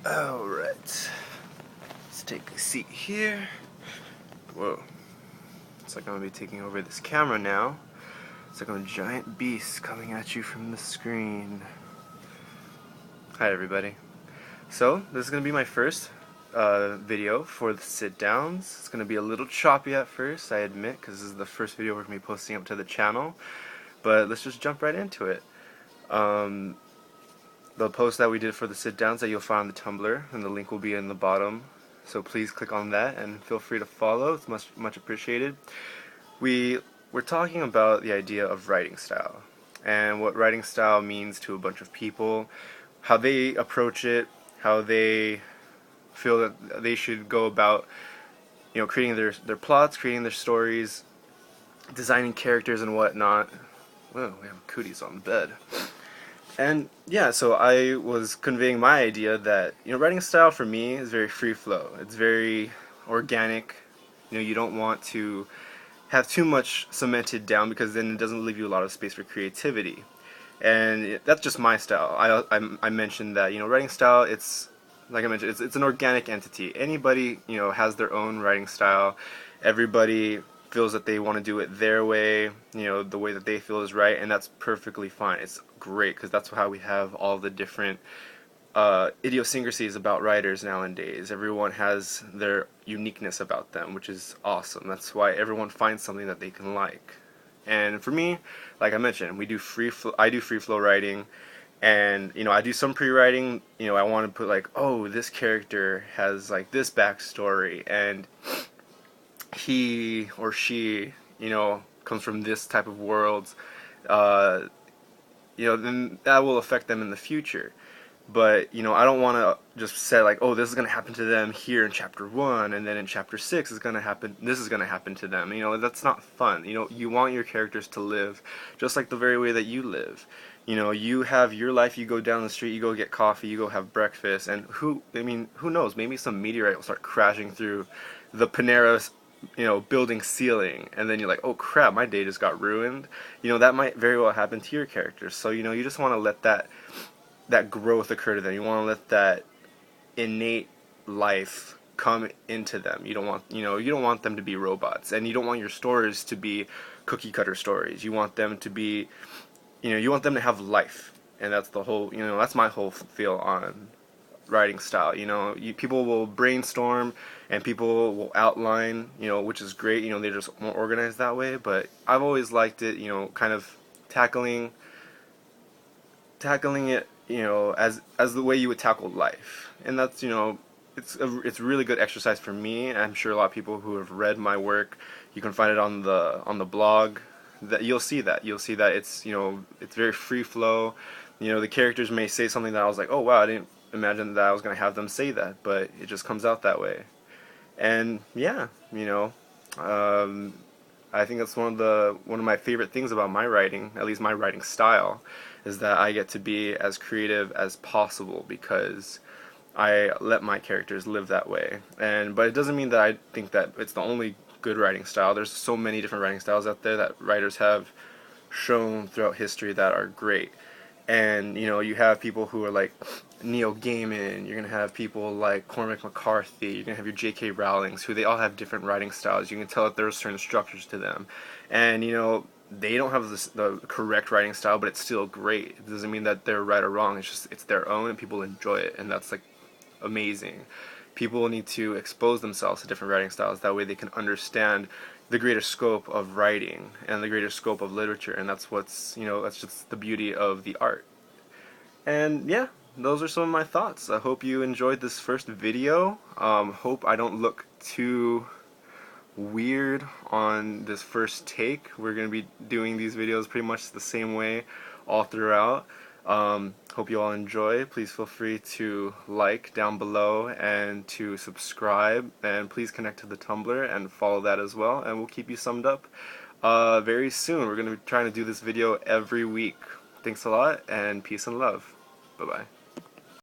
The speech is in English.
Alright, let's take a seat here. Whoa, it's like I'm gonna be taking over this camera now. It's like I'm a giant beast coming at you from the screen. Hi everybody. So, this is gonna be my first video for the sit-downs. It's gonna be a little choppy at first, I admit, because this is the first video we're gonna be posting up to the channel. But let's just jump right into it. The post that we did for the sit-downs that you'll find on the Tumblr, and the link will be in the bottom. So please click on that and feel free to follow. It's much appreciated. We're talking about the idea of writing style and what writing style means to a bunch of people, how they approach it, how they feel that they should go about, creating their plots, creating their stories, designing characters and whatnot. Whoa, we have cooties on the bed. And yeah, so I was conveying my idea that, writing style for me is very free flow. It's very organic. You don't want to have too much cemented down because then it doesn't leave you a lot of space for creativity. And that's just my style. I mentioned that, writing style, it's, like I mentioned, it's an organic entity. Anybody, has their own writing style. Everybody feels that they want to do it their way, the way that they feel is right, and that's perfectly fine. It's great because that's how we have all the different idiosyncrasies about writers nowadays. Everyone has their uniqueness about them, which is awesome. That's why everyone finds something that they can like. And for me, like I mentioned, I do free flow writing, and I do some pre-writing. I want to put like, oh, this character has like this backstory, and he or she, comes from this type of world, then that will affect them in the future. But, I don't want to just say like, oh, this is going to happen to them here in chapter 1, and then in chapter 6 this is going to happen to them. That's not fun. You want your characters to live just like the very way that you live. You have your life, you go down the street, you go get coffee, you go have breakfast, and who knows, maybe some meteorite will start crashing through the Panera building ceiling, and then you're like, oh crap, my day just got ruined. That might very well happen to your characters. So you just want to let that growth occur to them. You want to let that innate life come into them. You don't want them to be robots, and you don't want your stories to be cookie cutter stories. You want them to be, you want them to have life, and that's the whole, that's my whole feel on writing style. People will brainstorm and people will outline, which is great. They're just more organized that way. But I've always liked it, kind of tackling it, as the way you would tackle life. And that's, it's a really good exercise for me. I'm sure a lot of people who have read my work, you can find it on the blog. That you'll see that it's it's very free flow. The characters may say something that I was like, oh wow, I didn't imagine that I was gonna have them say that, but it just comes out that way. And yeah, I think that's one of my favorite things about my writing, at least my writing style, is that I get to be as creative as possible because I let my characters live that way. But it doesn't mean that I think that it's the only good writing style. There's so many different writing styles out there that writers have shown throughout history that are great. And you have people who are like Neil Gaiman, you're gonna have people like Cormac McCarthy, you're gonna have your J.K. Rowlings, who they all have different writing styles. You can tell that there's certain structures to them, and they don't have the correct writing style, but it's still great. It doesn't mean that they're right or wrong. It's their own, and people enjoy it, and that's like amazing. People need to expose themselves to different writing styles. That way they can understand the greater scope of writing and the greater scope of literature, and that's that's just the beauty of the art. And yeah, those are some of my thoughts. I hope you enjoyed this first video. Hope I don't look too weird on this first take. We're going to be doing these videos pretty much the same way all throughout. Hope you all enjoy. Please feel free to like down below and to subscribe, and please connect to the Tumblr and follow that as well, and we'll keep you summed up very soon. We're going to be trying to do this video every week. Thanks a lot, and peace and love. Bye bye.